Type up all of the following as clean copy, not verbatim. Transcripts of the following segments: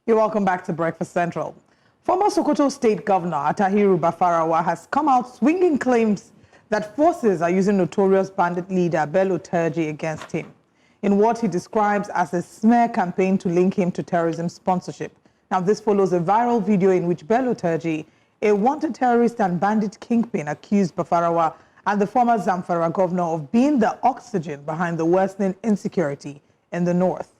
You're welcome back to Breakfast Central. Former Sokoto State Governor Attahiru Bafarawa has come out swinging claims that forces are using notorious bandit leader Bello Turji against him in what he describes as a smear campaign to link him to terrorism sponsorship. Now, this follows a viral video in which Bello Turji, a wanted terrorist and bandit kingpin, accused Bafarawa and the former Zamfara governor of being the oxygen behind the worsening insecurity in the north.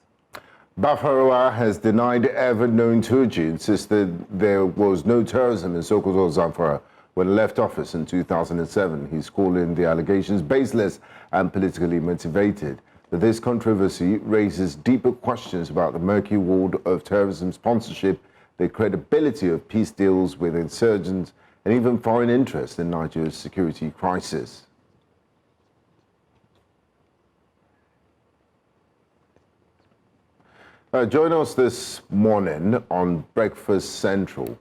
Bafarawa has denied ever knowing Turji, insisted there was no terrorism in Sokoto Zamfara when he left office in 2007. He's calling the allegations baseless and politically motivated. But this controversy raises deeper questions about the murky world of terrorism sponsorship, the credibility of peace deals with insurgents, and even foreign interest in Nigeria's security crisis. Join us this morning on Breakfast Central.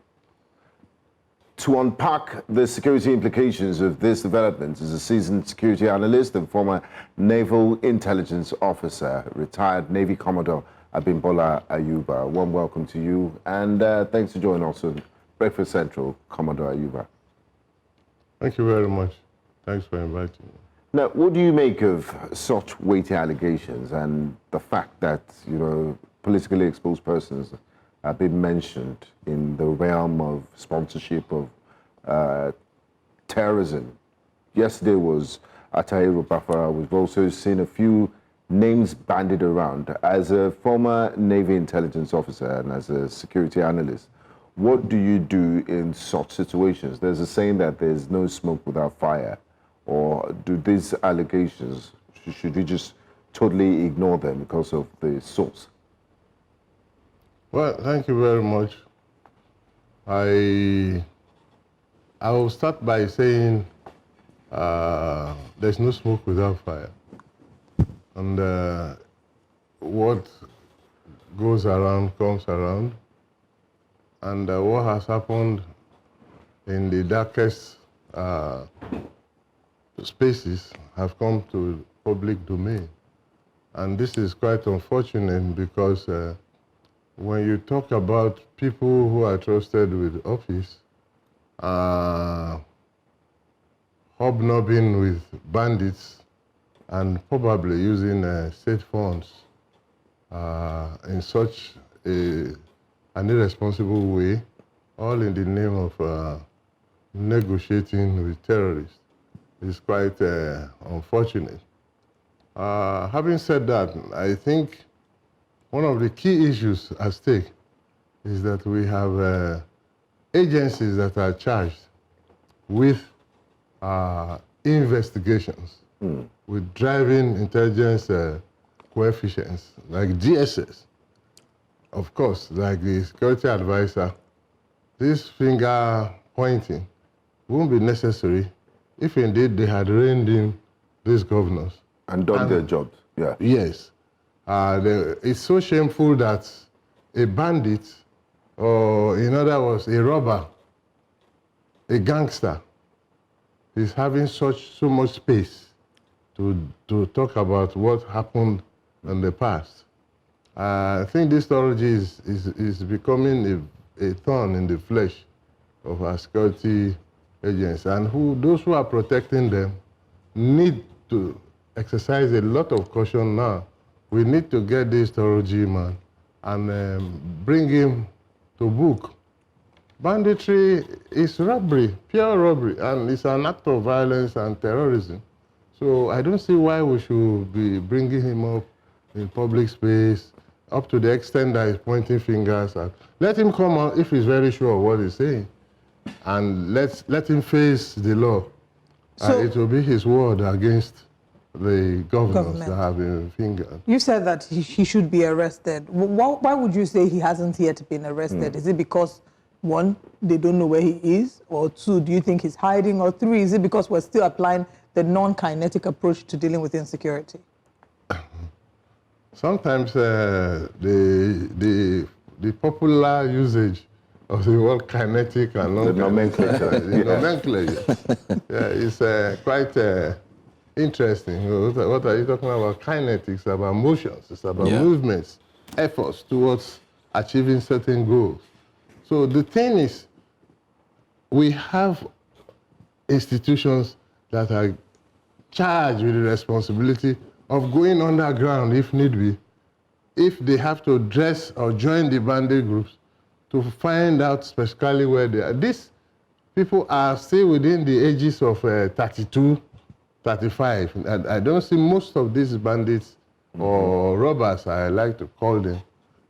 To unpack the security implications of this development is a seasoned security analyst and former Naval Intelligence Officer, retired Navy Commodore Abimbola Ayuba. Warm welcome to you, and thanks for joining us on Breakfast Central, Commodore Ayuba. Thank you very much. Thanks for inviting me. Now, what do you make of such weighty allegations and the fact that, politically exposed persons have been mentioned in the realm of sponsorship of terrorism? Yesterday was Attahiru Bafarawa. We've also seen a few names bandied around. As a former Navy intelligence officer and as a security analyst, what do you do in such situations? There's a saying that there's no smoke without fire. Or do these allegations, should we just totally ignore them because of the source? Well, thank you very much. I will start by saying there's no smoke without fire. And what goes around comes around. And what has happened in the darkest spaces have come to public domain. And this is quite unfortunate because when you talk about people who are trusted with office, hobnobbing with bandits and probably using state funds in such an irresponsible way, all in the name of negotiating with terrorists, is quite unfortunate. Having said that, I think one of the key issues at stake is that we have agencies that are charged with investigations, with driving intelligence coefficients, like GSS. Of course, like the security advisor, this finger pointing won't be necessary if indeed they had reined in these governors. And done their jobs, yeah. Yes. It's so shameful that a bandit, or in other words, a robber, a gangster, is having so much space to talk about what happened in the past. I think this strategy is becoming a thorn in the flesh of our security agents, and those who are protecting them need to exercise a lot of caution now. We need to get this Terrorism man and bring him to book. Banditry is robbery, pure robbery, and it's an act of violence and terrorism. So I don't see why we should be bringing him up in public space, up to the extent that he's pointing fingers at. Let him come out if he's very sure of what he's saying, and let him face the law. So it will be his word against the governors that have been fingered. You said that he should be arrested. Why would you say he hasn't yet been arrested? Is it because, one, they don't know where he is, or two, do you think he's hiding, or three, is it because we're still applying the non-kinetic approach to dealing with insecurity? Sometimes the popular usage of the word kinetic and nomenclature, nomenclature, is quite interesting. What are you talking about? Kinetics, about motions, it's about movements, efforts towards achieving certain goals. So the thing is, we have institutions that are charged with the responsibility of going underground if need be, if they have to dress or join the bandit groups to find out specifically where they are. These people are still within the ages of 32, 35. And I don't see most of these bandits or robbers, I like to call them,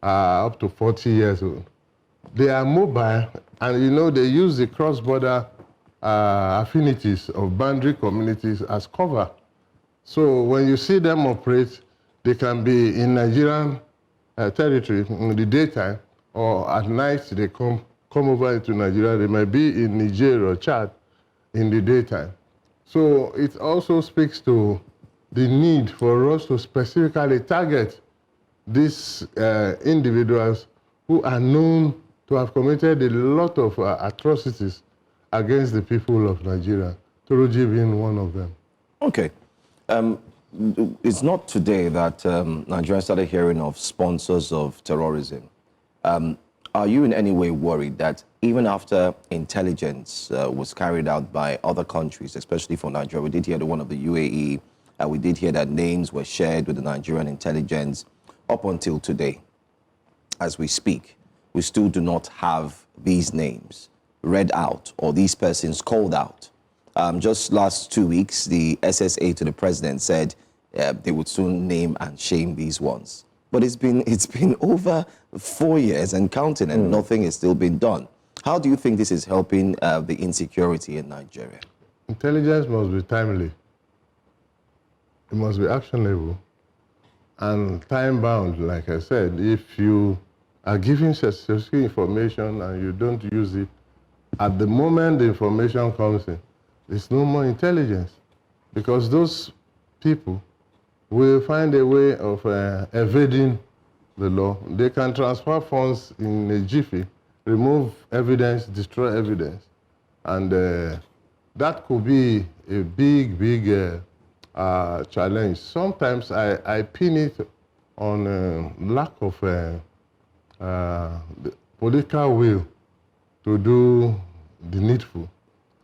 are up to 40 years old. They are mobile, and you know, they use the cross-border affinities of boundary communities as cover. So when you see them operate, they can be in Nigerian territory in the daytime, or at night they come over into Nigeria. They might be in Niger or Chad in the daytime. So it also speaks to the need for us to specifically target these individuals who are known to have committed a lot of atrocities against the people of Nigeria, Turji being one of them. Okay. It's not today that Nigeria started hearing of sponsors of terrorism. Are you in any way worried that even after intelligence was carried out by other countries, especially for Nigeria, we did hear the one of the UAE, we did hear that names were shared with the Nigerian intelligence, up until today, as we speak, we still do not have these names read out or these persons called out. Just last 2 weeks, the SSA to the president said they would soon name and shame these ones. But it's been over 4 years and counting, and nothing has still been done. How do you think this is helping the insecurity in Nigeria? Intelligence must be timely. It must be actionable and time-bound, like I said. If you are giving specific information and you don't use it, at the moment the information comes in, there's no more intelligence, because those people will find a way of evading the law. They can transfer funds in a jiffy, remove evidence, destroy evidence, and that could be a big challenge. Sometimes I pin it on lack of the political will to do the needful.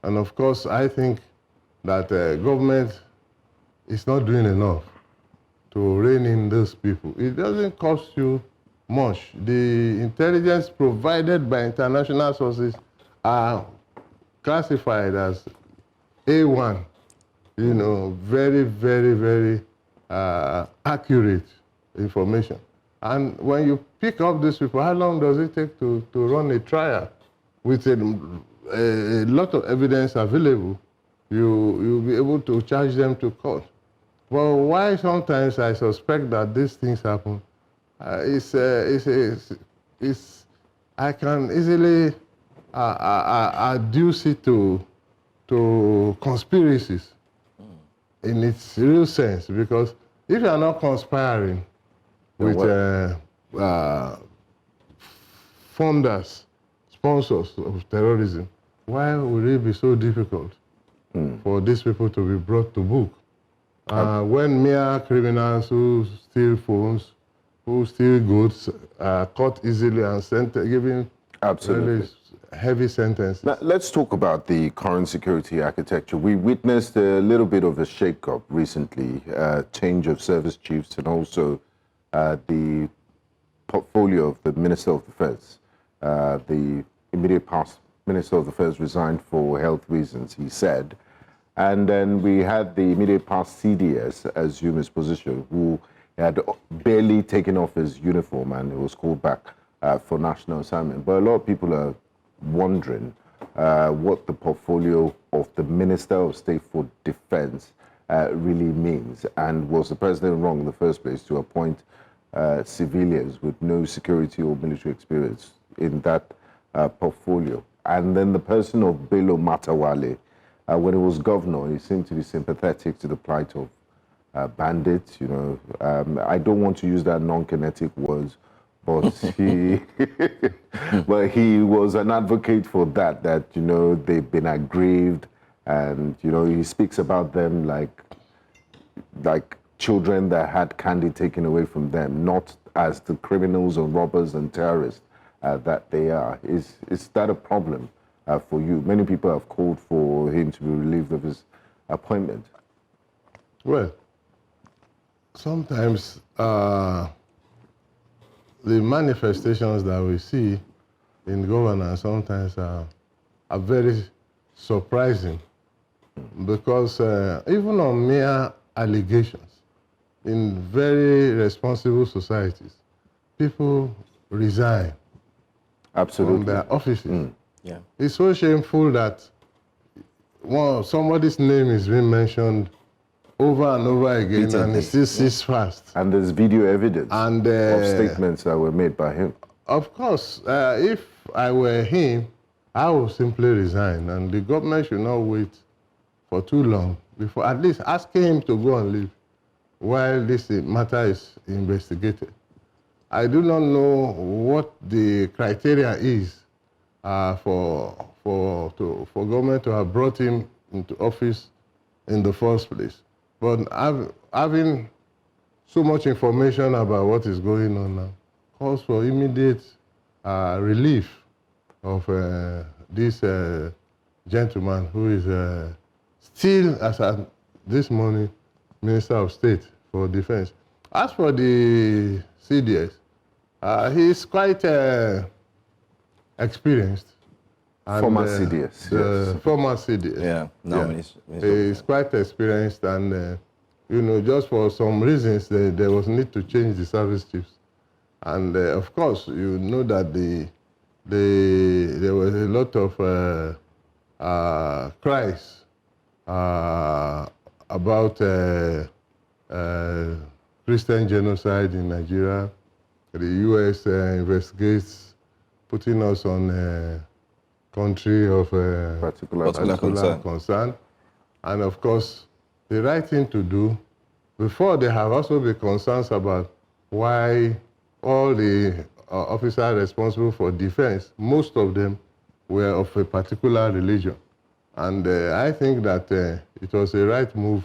And of course, I think that government is not doing enough to rein in those people. It doesn't cost you much. The intelligence provided by international sources are classified as A1, you know, very accurate information. And when you pick up these people, how long does it take to run a trial? With a lot of evidence available, you'll be able to charge them to court. Well, why sometimes I suspect that these things happen, I can easily adduce it to conspiracies in its real sense, because if you are not conspiring with funders, sponsors of terrorism, why would it be so difficult for these people to be brought to book? When mere criminals who steal phones, who steal goods, are caught easily and given really heavy sentences. Now, let's talk about the current security architecture. We witnessed a little bit of a shake-up recently, change of service chiefs, and also the portfolio of the Minister of Defense. The immediate past Minister of Defense resigned for health reasons, he said. And then we had the immediate past CDS assume his position, who had barely taken off his uniform and was called back for national assignment. But a lot of people are wondering what the portfolio of the Minister of State for Defense really means. And was the president wrong in the first place to appoint civilians with no security or military experience in that portfolio? And then the person of Bello Matawale, when he was governor, he seemed to be sympathetic to the plight of bandits. You know, I don't want to use that non-kinetic words, but he was an advocate for that. That, you know, they've been aggrieved, and you know, he speaks about them like children that had candy taken away from them, not as the criminals and robbers and terrorists that they are. Is that a problem for you? Many people have called for him to be relieved of his appointment. Well, sometimes the manifestations that we see in governance sometimes are very surprising, because even on mere allegations, in very responsible societies, people resign Absolutely. from their offices. Yeah. It's so shameful that somebody's name is being mentioned over and over again, and it still ceases fast. And there's video evidence And of statements that were made by him. of course, if I were him, I would simply resign, and the government should not wait for too long before at least asking him to go and leave while this matter is investigated. I do not know what the criteria is for government to have brought him into office in the first place. But having so much information about what is going on now calls for immediate relief of this gentleman who is still, as at this morning, Minister of State for Defense. As for the CDS, he's quite experienced. And, Former CDS, yes. Former CDS. Yeah, no, He's quite experienced, and you know, just for some reasons, there was need to change the service chiefs. And of course, you know that there was a lot of cries about Christian genocide in Nigeria. The U.S. investigates putting us on a country of Particular concern. And of course, the right thing to do, before there have also been concerns about why all the officers responsible for defense, most of them were of a particular religion. And I think that it was a right move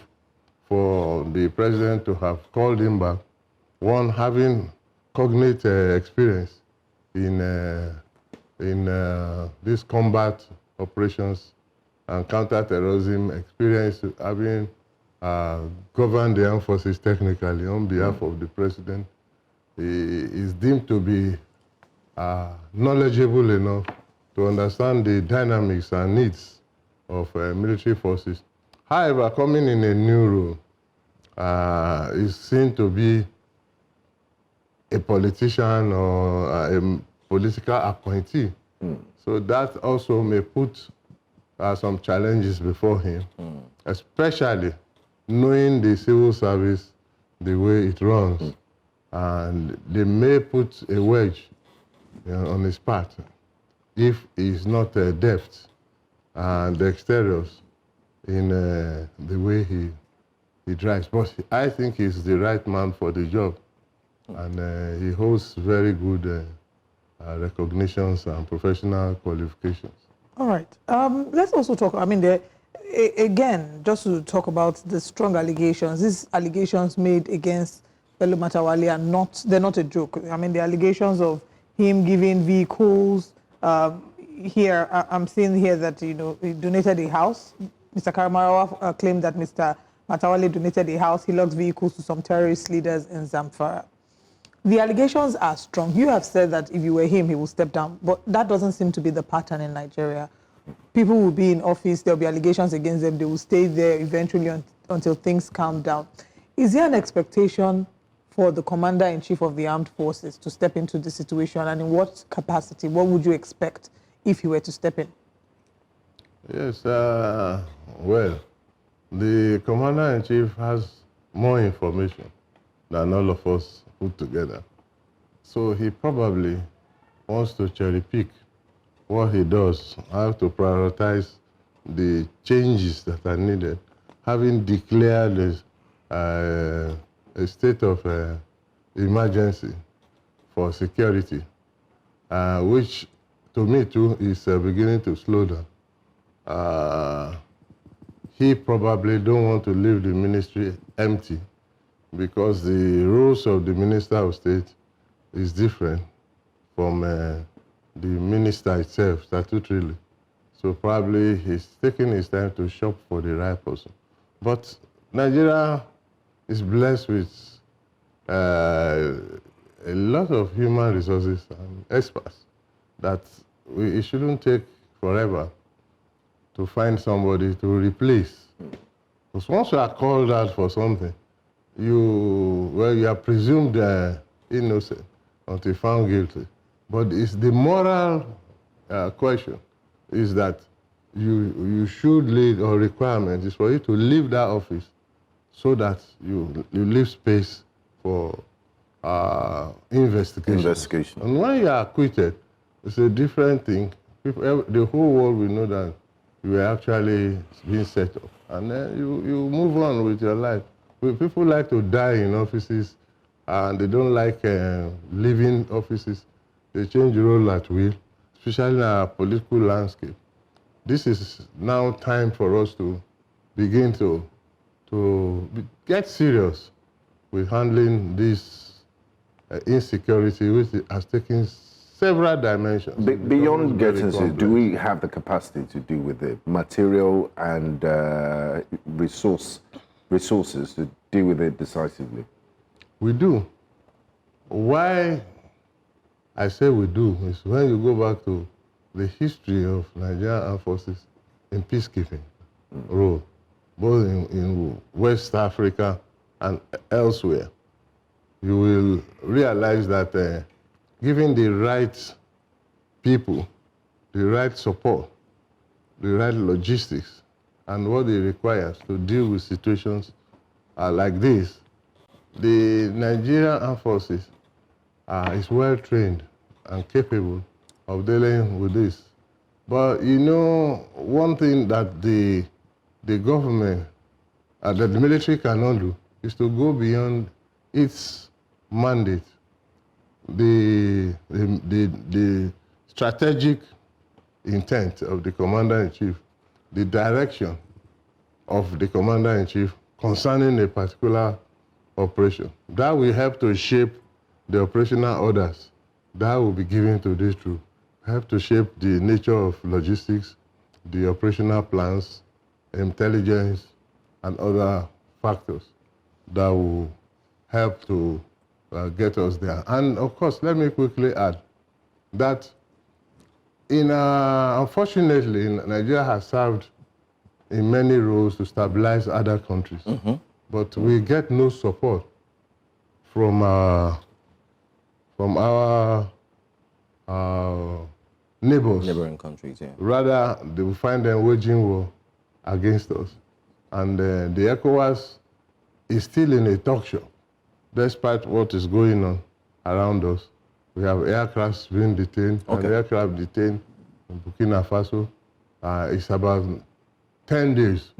for the president to have called him back, one having cognate experience in these combat operations and counter-terrorism experience, having governed the armed forces technically on behalf of the president. He is deemed to be knowledgeable enough to understand the dynamics and needs of military forces. However, coming in a new role is seen to be a politician or a political appointee. So that also may put some challenges before him, especially knowing the civil service the way it runs. And they may put a wedge on his path if he's not deft and dexterous in the way he drives. But I think he's the right man for the job. And he holds very good recognitions and professional qualifications. All right. Let's also talk, I mean, again, just to talk about the strong allegations, these allegations made against Bello Matawalle they're not a joke. I mean, the allegations of him giving vehicles, here, I'm seeing here that, you know, he donated a house. Mr. Karamarawa claimed that Mr. Matawalle donated a house. He logs vehicles to some terrorist leaders in Zamfara. The allegations are strong. You have said that if you were him, he would step down, but that doesn't seem to be the pattern in Nigeria. People will be in office, there'll be allegations against them, they will stay there eventually until things calm down. Is there an expectation for the Commander-in-Chief of the Armed Forces to step into the situation, and in what capacity? What would you expect if he were to step in? Yes, well, the Commander-in-Chief has more information than all of us put together. So he probably wants to cherry pick what he does, how to prioritize the changes that are needed, having declared a state of emergency for security, which to me too is beginning to slow down. He probably don't want to leave the ministry empty, because the roles of the Minister of State is different from the minister itself, statutorily. So probably he's taking his time to shop for the right person. But Nigeria is blessed with a lot of human resources and experts that it shouldn't take forever to find somebody to replace. Because once you are called out for something, you are presumed innocent until found guilty. But it's the moral question is that you should lead, or requirement is for you to leave that office so that you leave space for investigation. And when you are acquitted, it's a different thing. The whole world will know that you are actually being set up. And then you move on with your life. People like to die in offices, and they don't like leaving offices. They change role at will, especially in our political landscape. This is now time for us to begin to get serious with handling this insecurity, which has taken several dimensions. Beyond getting to, do we have the capacity to deal with it, material and resources to deal with it decisively? We do. Why I say we do is when you go back to the history of Nigerian armed forces in peacekeeping role, both in West Africa and elsewhere, you will realize that giving the right people, the right support, the right logistics, and what it requires to deal with situations like this, the Nigerian armed forces is well trained and capable of dealing with this. But you know, one thing that the government, that the military cannot do, is to go beyond its mandate. The strategic intent of the commander-in-chief, the direction of the commander-in-chief concerning a particular operation. That will help to shape the operational orders that will be given to this troop, help to shape the nature of logistics, the operational plans, intelligence, and other factors that will help to get us there. And of course, let me quickly add that unfortunately, Nigeria has served in many roles to stabilize other countries, but we get no support from our neighbors. Neighboring countries, yeah. Rather, they will find them waging war against us. And the ECOWAS is still in a talk show, despite what is going on around us. We have aircrafts being detained, and aircraft detained in Burkina Faso. It's about 10 days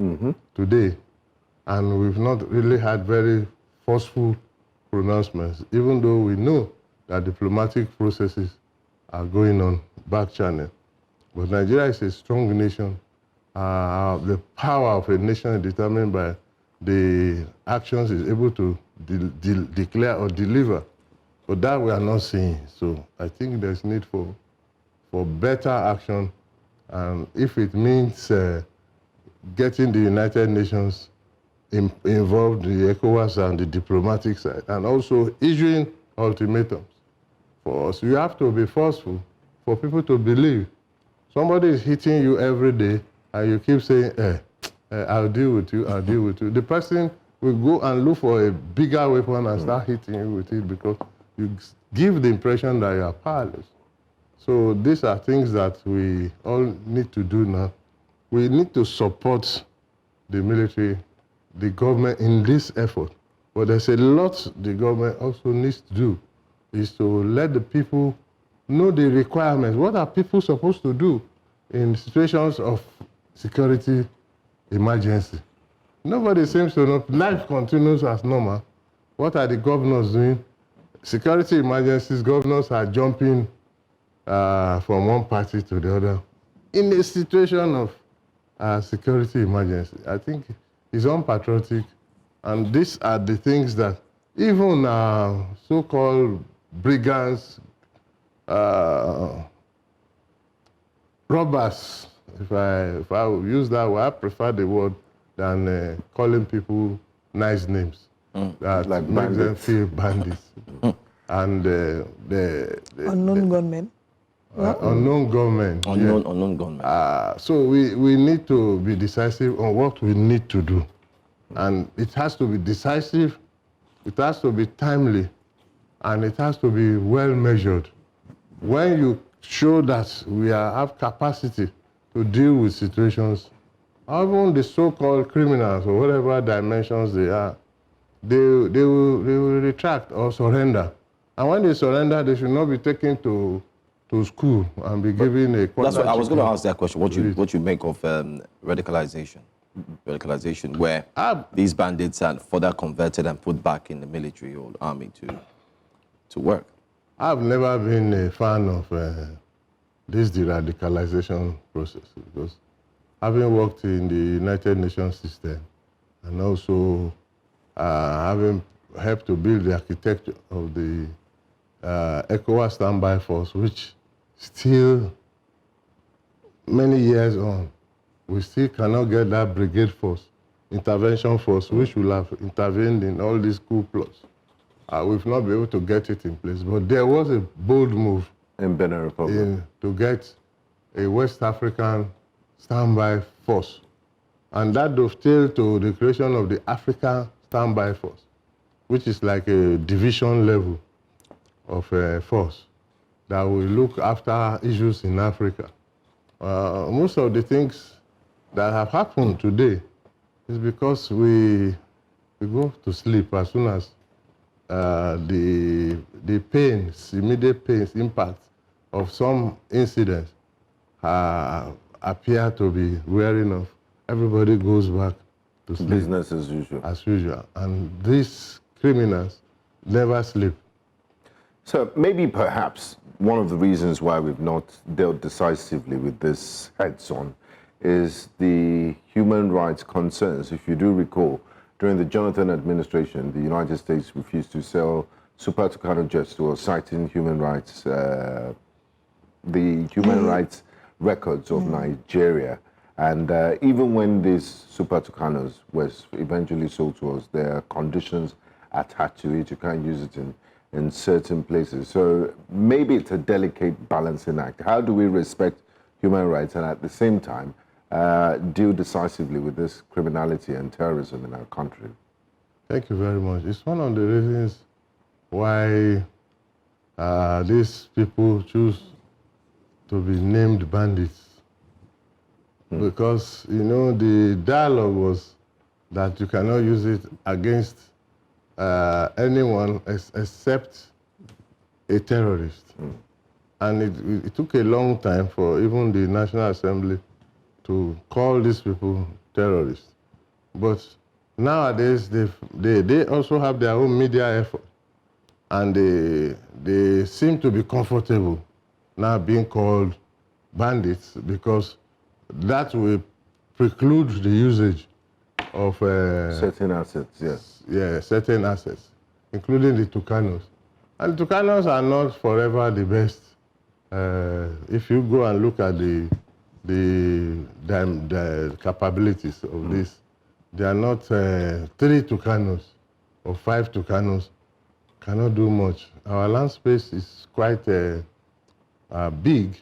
today, and we've not really had very forceful pronouncements, even though we know that diplomatic processes are going on back channel. But Nigeria is a strong nation. The power of a nation is determined by the actions it's able to declare or deliver. But that we are not seeing. So I think there's need for better action. And if it means getting the United Nations involved, the ECOWAS and the diplomatic side, and also issuing ultimatums for us. You have to be forceful for people to believe. Somebody is hitting you every day, and you keep saying, I'll deal with you, I'll deal with you. The person will go and look for a bigger weapon and start hitting you with it because you give the impression that you are powerless. So these are things that we all need to do now. We need to support the military, the government in this effort. But there's a lot the government also needs to do, is to let the people know the requirements. What are people supposed to do in situations of security emergency? Nobody seems to know. Life continues as normal. What are the governors doing? Security emergencies, governors are jumping from one party to the other. In a situation of security emergency, I think it's unpatriotic. And these are the things that even so-called brigands, robbers. If I would use that word, I prefer the word than calling people nice names that Like makes them bandits. feel bandits. And Unknown gunmen. unknown gunmen. Unknown gunmen. So we need to be decisive on what we need to do. And it has to be decisive, it has to be timely, and it has to be well measured. When you show that we have capacity to deal with situations, even the so-called criminals or whatever dimensions they are, they will retract or surrender. And when they surrender, they should not be taken to school and be given a quarter. That's what I was going to ask that question. What you make of radicalization, where these bandits are further converted and put back in the military or army to work? I've never been a fan of this de-radicalization process because having worked in the United Nations system and also having helped to build the architecture of the ECOWAS standby force, which still, many years on, we still cannot get that brigade force, intervention force, which will have intervened in all these coup plots. We've not been able to get it in place, but there was a bold move In Benin Republic. to get a West African standby force. And that dovetailed to the creation of the African standby force, which is like a division level of a force that will look after issues in Africa. Most of the things that have happened today is because we go to sleep as soon as the pains, immediate pains, impact of some incidents appear to be wearing off. Everybody goes back to sleep. Business as usual. As usual. And these criminals never sleep. So maybe perhaps one of the reasons why we've not dealt decisively with this heads-on is the human rights concerns. If you do recall, during the Jonathan administration, the United States refused to sell Super Tucano jets to us, citing human rights, the human rights records of Nigeria. And even when these Super Tucanos were eventually sold to us, there are conditions attached to it. You can't use it in certain places. So maybe it's a delicate balancing act. How do we respect human rights and at the same time deal decisively with this criminality and terrorism in our country? Thank you very much. It's one of the reasons why these people choose to be named bandits. Because, you know, the dialogue was that you cannot use it against anyone except a terrorist. And it took a long time for even the National Assembly to call these people terrorists. But nowadays, they also have their own media effort. And they seem to be comfortable now being called bandits because that will preclude the usage of certain assets, yes. Yeah, certain assets, including the Tucanos. And the Tucanos are not forever the best. If you go and look at the capabilities of this, they are not 3 Tucanos or 5 Tucanos cannot do much. Our land space is quite big,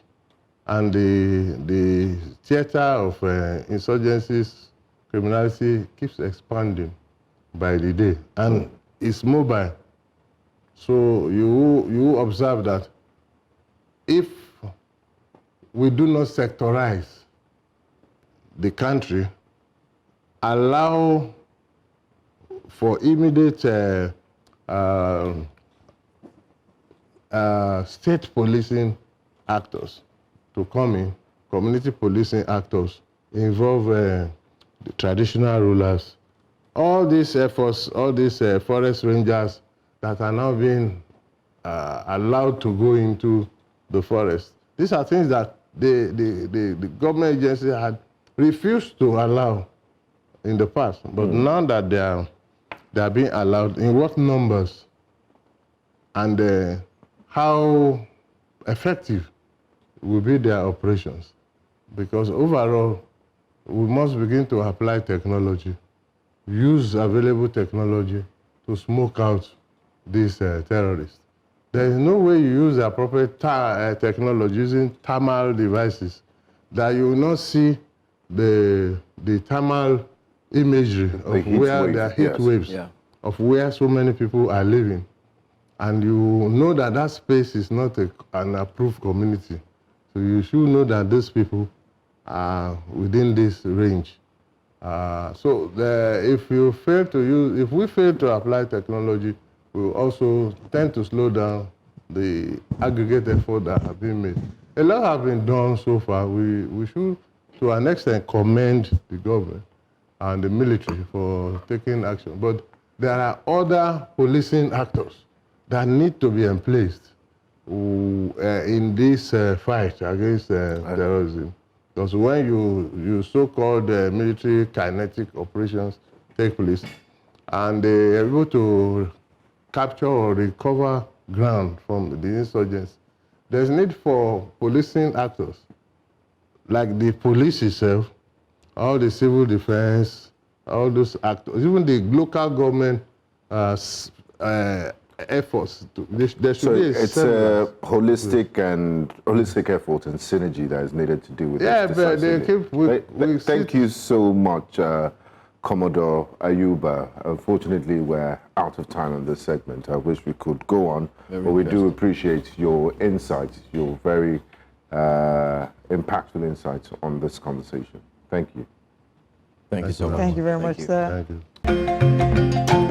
and the theater of insurgencies, criminality keeps expanding by the day, and it's mobile. So you observe that if we do not sectorize the country, allow for immediate state policing actors to come in, community policing actors, involve the traditional rulers, all these efforts, all these forest rangers that are now being allowed to go into the forest. These are things that the government agency had refused to allow in the past, but now that they are being allowed, in what numbers, and how effective will be their operations. Because overall, we must begin to apply technology, use available technology to smoke out these terrorists. There is no way you use the appropriate technology using thermal devices that you will not see the thermal imagery of where there are heat waves, of where so many people are living. And you know that that space is not an approved community. So you should know that these people are within this range. If we fail to apply technology, we will also tend to slow down the aggregate effort that have been made. A lot have been done so far. We should, to an extent, commend the government and the military for taking action. But there are other policing actors that need to be emplaced in this fight against terrorism. Because when you so-called military kinetic operations take place, and they are able to capture or recover ground from the insurgents, there's need for policing actors, like the police itself, all the civil defense, all those actors, even the local government efforts. There should be it's a holistic effort and synergy that is needed to do with this. Yeah, but they keep. Thank you so much, Commodore Ayuba. Unfortunately, we're out of time on this segment. I wish we could go on, but we do appreciate your insights, your very impactful insights on this conversation. Thank you. Thank you so much. Thank you very much, sir. Thank you.